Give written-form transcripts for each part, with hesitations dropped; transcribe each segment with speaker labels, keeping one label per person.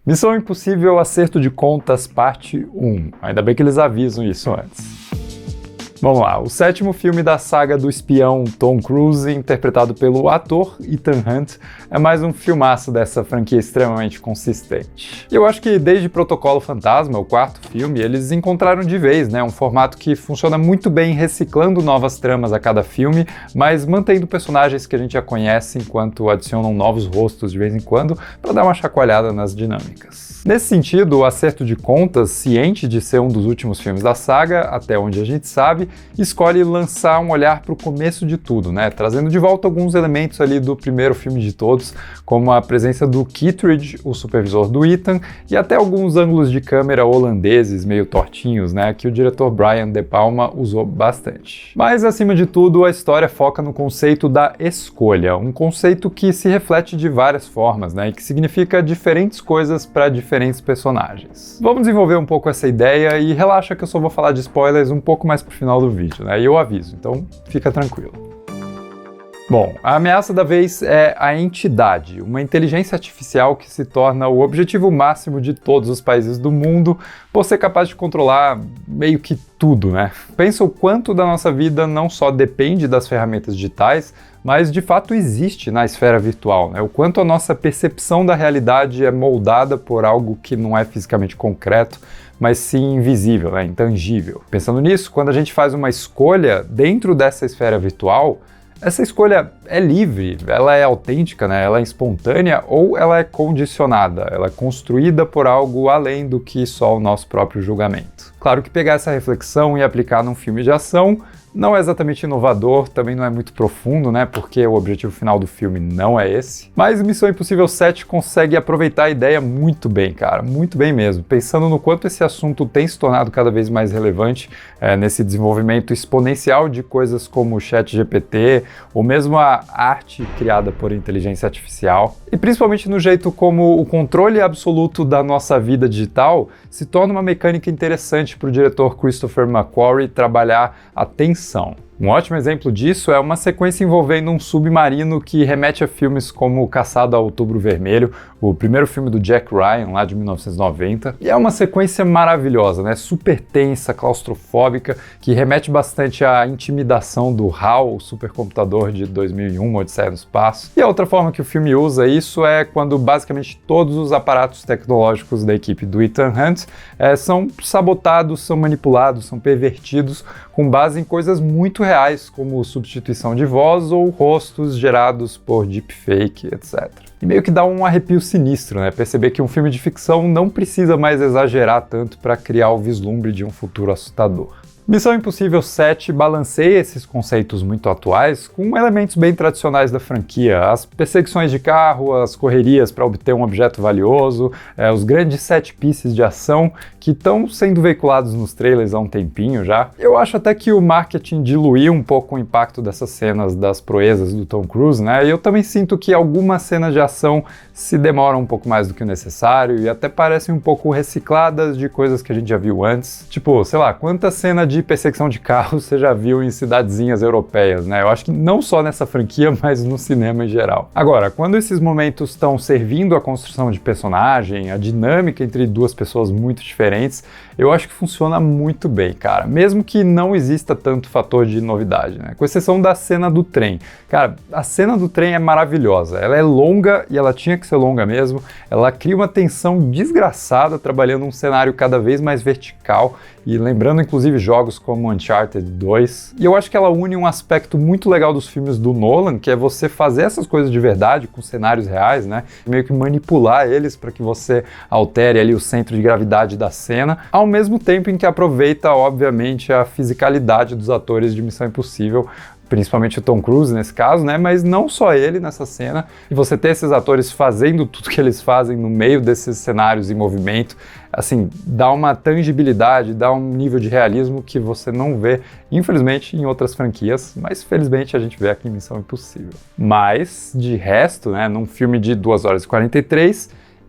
Speaker 1: Missão Impossível Acerto de Contas, parte 1. Ainda bem que eles avisam isso antes. Vamos lá, o sétimo filme da saga do espião Tom Cruise, interpretado pelo ator Ethan Hunt, é mais um filmaço dessa franquia extremamente consistente. E eu acho que desde Protocolo Fantasma, o quarto filme, eles encontraram de vez, um formato que funciona muito bem reciclando novas tramas a cada filme, mas mantendo personagens que a gente já conhece enquanto adicionam novos rostos de vez em quando para dar uma chacoalhada nas dinâmicas. Nesse sentido, o Acerto de Contas, ciente de ser um dos últimos filmes da saga, até onde a gente sabe, escolhe lançar um olhar para o começo de tudo, trazendo de volta alguns elementos ali do primeiro filme de todos, como a presença do Kittredge, o supervisor do Ethan, e até alguns ângulos de câmera holandeses meio tortinhos, que o diretor Brian De Palma usou bastante. Mas, acima de tudo, a história foca no conceito da escolha, um conceito que se reflete de várias formas, e que significa diferentes coisas para diferentes personagens. Vamos desenvolver um pouco essa ideia e relaxa que eu só vou falar de spoilers um pouco mais pro final do vídeo, e eu aviso, então fica tranquilo. Bom, a ameaça da vez é a entidade, uma inteligência artificial que se torna o objetivo máximo de todos os países do mundo por ser capaz de controlar meio que tudo, Pensa o quanto da nossa vida não só depende das ferramentas digitais, mas de fato existe na esfera virtual, O quanto a nossa percepção da realidade é moldada por algo que não é fisicamente concreto, mas sim invisível, intangível. Pensando nisso, quando a gente faz uma escolha dentro dessa esfera virtual, essa escolha é livre, ela é autêntica, ela é espontânea ou ela é condicionada, ela é construída por algo além do que só o nosso próprio julgamento. Claro que pegar essa reflexão e aplicar num filme de ação não é exatamente inovador, também não é muito profundo, porque o objetivo final do filme não é esse. Mas Missão Impossível 7 consegue aproveitar a ideia muito bem, cara, muito bem mesmo. Pensando no quanto esse assunto tem se tornado cada vez mais relevante nesse desenvolvimento exponencial de coisas como o ChatGPT, ou mesmo a arte criada por inteligência artificial. E principalmente no jeito como o controle absoluto da nossa vida digital se torna uma mecânica interessante para o diretor Christopher McQuarrie trabalhar a tensão. Um ótimo exemplo disso é uma sequência envolvendo um submarino que remete a filmes como Caçada a Outubro Vermelho, o primeiro filme do Jack Ryan, lá de 1990. E é uma sequência maravilhosa, super tensa, claustrofóbica, que remete bastante à intimidação do HAL, o supercomputador de 2001, Odisseia no Espaço. E a outra forma que o filme usa isso é quando basicamente todos os aparatos tecnológicos da equipe do Ethan Hunt são sabotados, são manipulados, são pervertidos com base em coisas muito reais, como substituição de voz ou rostos gerados por deepfake, etc. E meio que dá um arrepio sinistro, Perceber que um filme de ficção não precisa mais exagerar tanto para criar o vislumbre de um futuro assustador. Missão Impossível 7 balanceia esses conceitos muito atuais com elementos bem tradicionais da franquia, as perseguições de carro, as correrias para obter um objeto valioso, os grandes set pieces de ação que estão sendo veiculados nos trailers há um tempinho já. Eu acho até que o marketing diluiu um pouco o impacto dessas cenas das proezas do Tom Cruise, E eu também sinto que algumas cenas de ação se demoram um pouco mais do que o necessário e até parecem um pouco recicladas de coisas que a gente já viu antes. Tipo, sei lá, quanta cena de perseguição de carro você já viu em cidadezinhas europeias, Eu acho que não só nessa franquia, mas no cinema em geral. Agora, quando esses momentos estão servindo a construção de personagem, a dinâmica entre duas pessoas muito diferentes, eu acho que funciona muito bem, cara. Mesmo que não exista tanto fator de novidade, Com exceção da cena do trem. Cara, a cena do trem é maravilhosa. Ela é longa e ela tinha que ser longa mesmo. Ela cria uma tensão desgraçada, trabalhando um cenário cada vez mais vertical e lembrando inclusive jogos como Uncharted 2. E eu acho que ela une um aspecto muito legal dos filmes do Nolan, que é você fazer essas coisas de verdade, com cenários reais, Meio que manipular eles para que você altere ali o centro de gravidade da cena, ao mesmo tempo em que aproveita, obviamente, a fisicalidade dos atores de Missão Impossível, principalmente o Tom Cruise nesse caso, mas não só ele nessa cena, e você ter esses atores fazendo tudo que eles fazem no meio desses cenários em movimento, assim, dá uma tangibilidade, dá um nível de realismo que você não vê, infelizmente, em outras franquias, mas felizmente a gente vê aqui em Missão Impossível. Mas, de resto, num filme de 2 horas e 43,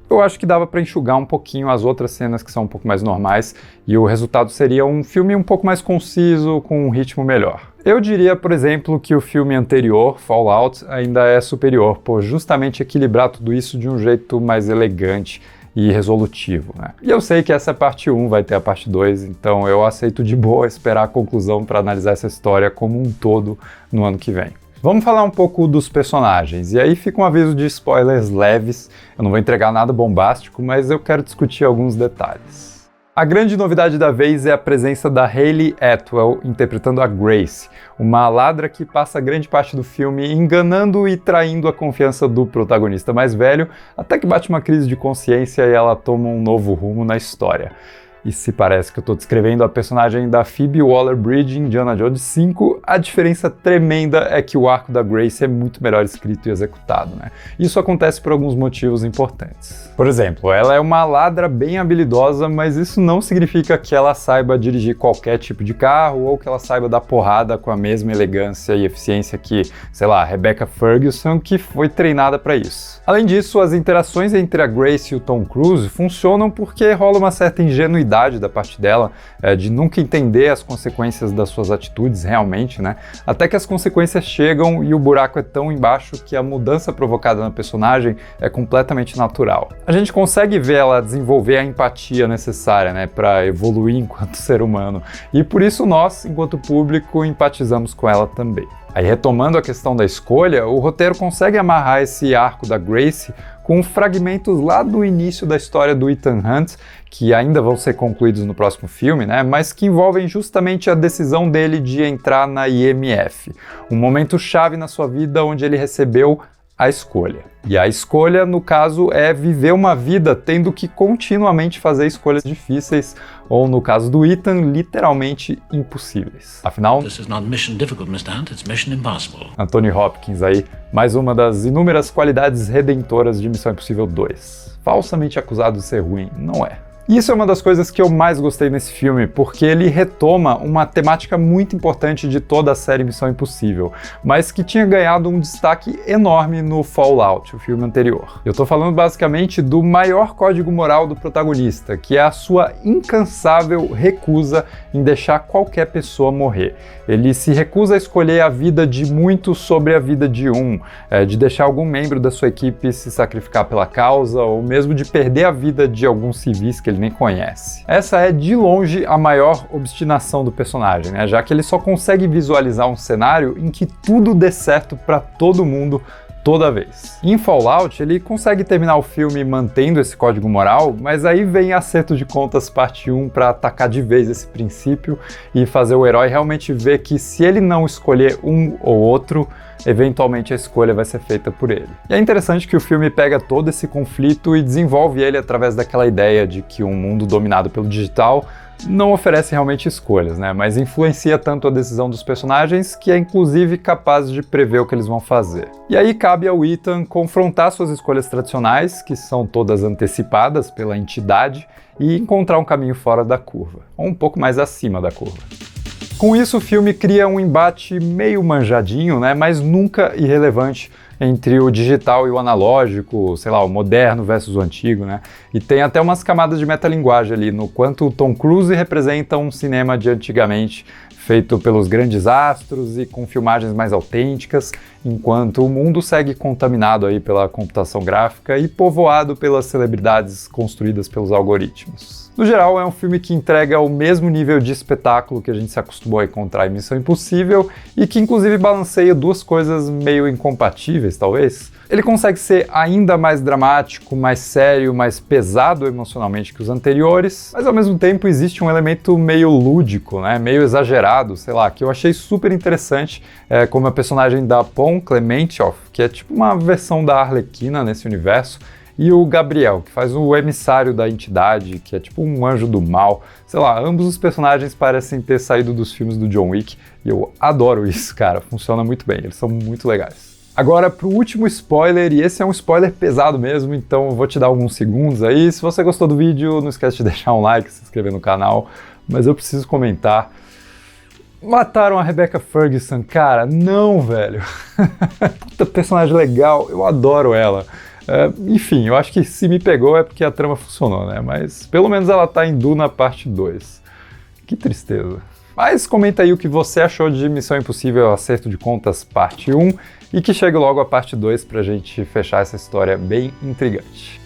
Speaker 1: eu acho que dava para enxugar um pouquinho as outras cenas que são um pouco mais normais e o resultado seria um filme um pouco mais conciso, com um ritmo melhor. Eu diria, por exemplo, que o filme anterior, Fallout, ainda é superior por justamente equilibrar tudo isso de um jeito mais elegante e resolutivo, né? E eu sei que essa é a parte 1, vai ter a parte 2, então eu aceito de boa esperar a conclusão para analisar essa história como um todo no ano que vem. Vamos falar um pouco dos personagens, e aí fica um aviso de spoilers leves, eu não vou entregar nada bombástico, mas eu quero discutir alguns detalhes. A grande novidade da vez é a presença da Hayley Atwell interpretando a Grace, uma ladra que passa grande parte do filme enganando e traindo a confiança do protagonista mais velho, até que bate uma crise de consciência e ela toma um novo rumo na história. E se parece que eu estou descrevendo a personagem da Phoebe Waller-Bridge em Indiana Jones 5, a diferença tremenda é que o arco da Grace é muito melhor escrito e executado, né? Isso acontece por alguns motivos importantes. Por exemplo, ela é uma ladra bem habilidosa, mas isso não significa que ela saiba dirigir qualquer tipo de carro ou que ela saiba dar porrada com a mesma elegância e eficiência que, sei lá, Rebecca Ferguson, que foi treinada para isso. Além disso, as interações entre a Grace e o Tom Cruise funcionam porque rola uma certa ingenuidade da parte dela, de nunca entender as consequências das suas atitudes realmente, né? Até que as consequências chegam e o buraco é tão embaixo que a mudança provocada na personagem é completamente natural. A gente consegue ver ela desenvolver a empatia necessária, né, para evoluir enquanto ser humano, e por isso nós, enquanto público, empatizamos com ela também. Aí, retomando a questão da escolha, o roteiro consegue amarrar esse arco da Grace com fragmentos lá do início da história do Ethan Hunt, que ainda vão ser concluídos no próximo filme, né, mas que envolvem justamente a decisão dele de entrar na IMF, um momento chave na sua vida onde ele recebeu a escolha. E a escolha, no caso, é viver uma vida tendo que continuamente fazer escolhas difíceis, ou no caso do Ethan, literalmente impossíveis. Afinal,
Speaker 2: This is not mission difficult, Mr. Hunt, it's mission impossible.
Speaker 1: Anthony Hopkins aí, mais uma das inúmeras qualidades redentoras de Missão Impossível 2. Falsamente acusado de ser ruim, não é. Isso é uma das coisas que eu mais gostei nesse filme, porque ele retoma uma temática muito importante de toda a série Missão Impossível, mas que tinha ganhado um destaque enorme no Fallout, o filme anterior. Eu tô falando basicamente do maior código moral do protagonista, que é a sua incansável recusa em deixar qualquer pessoa morrer. Ele se recusa a escolher a vida de muitos sobre a vida de um, de deixar algum membro da sua equipe se sacrificar pela causa, ou mesmo de perder a vida de alguns civis que ele nem conhece. Essa é, de longe, a maior obstinação do personagem, né? Já que ele só consegue visualizar um cenário em que tudo dê certo para todo mundo, toda vez. Em Fallout, ele consegue terminar o filme mantendo esse código moral, mas aí vem Acerto de Contas parte 1 para atacar de vez esse princípio e fazer o herói realmente ver que se ele não escolher um ou outro, eventualmente a escolha vai ser feita por ele. E é interessante que o filme pega todo esse conflito e desenvolve ele através daquela ideia de que um mundo dominado pelo digital não oferece realmente escolhas, né? Mas influencia tanto a decisão dos personagens que é inclusive capaz de prever o que eles vão fazer. E aí cabe ao Ethan confrontar suas escolhas tradicionais, que são todas antecipadas pela entidade, e encontrar um caminho fora da curva, ou um pouco mais acima da curva. Com isso, o filme cria um embate meio manjadinho, né, mas nunca irrelevante entre o digital e o analógico, sei lá, o moderno versus o antigo, né? E tem até umas camadas de metalinguagem ali, no quanto o Tom Cruise representa um cinema de antigamente, feito pelos grandes astros e com filmagens mais autênticas, enquanto o mundo segue contaminado aí pela computação gráfica e povoado pelas celebridades construídas pelos algoritmos. No geral, é um filme que entrega o mesmo nível de espetáculo que a gente se acostumou a encontrar em Missão Impossível e que inclusive balanceia duas coisas meio incompatíveis, talvez. Ele consegue ser ainda mais dramático, mais sério, mais pesado emocionalmente que os anteriores, mas ao mesmo tempo existe um elemento meio lúdico, né, meio exagerado, sei lá, que eu achei super interessante, como a personagem da Pom Klementieff, que é tipo uma versão da Arlequina nesse universo, e o Gabriel, que faz o emissário da entidade, que é tipo um anjo do mal. Sei lá, ambos os personagens parecem ter saído dos filmes do John Wick, e eu adoro isso, cara, funciona muito bem, eles são muito legais. Agora, pro último spoiler, e esse é um spoiler pesado mesmo, então eu vou te dar alguns segundos aí. Se você gostou do vídeo, não esquece de deixar um like, se inscrever no canal, mas eu preciso comentar. Mataram a Rebecca Ferguson, cara, não, velho. Puta personagem legal, eu adoro ela. Enfim, eu acho que se me pegou é porque a trama funcionou, né? Mas pelo menos ela tá em Duna parte 2. Que tristeza. Mas comenta aí o que você achou de Missão Impossível Acerto de Contas parte 1 e que chegue logo a parte 2 pra gente fechar essa história bem intrigante.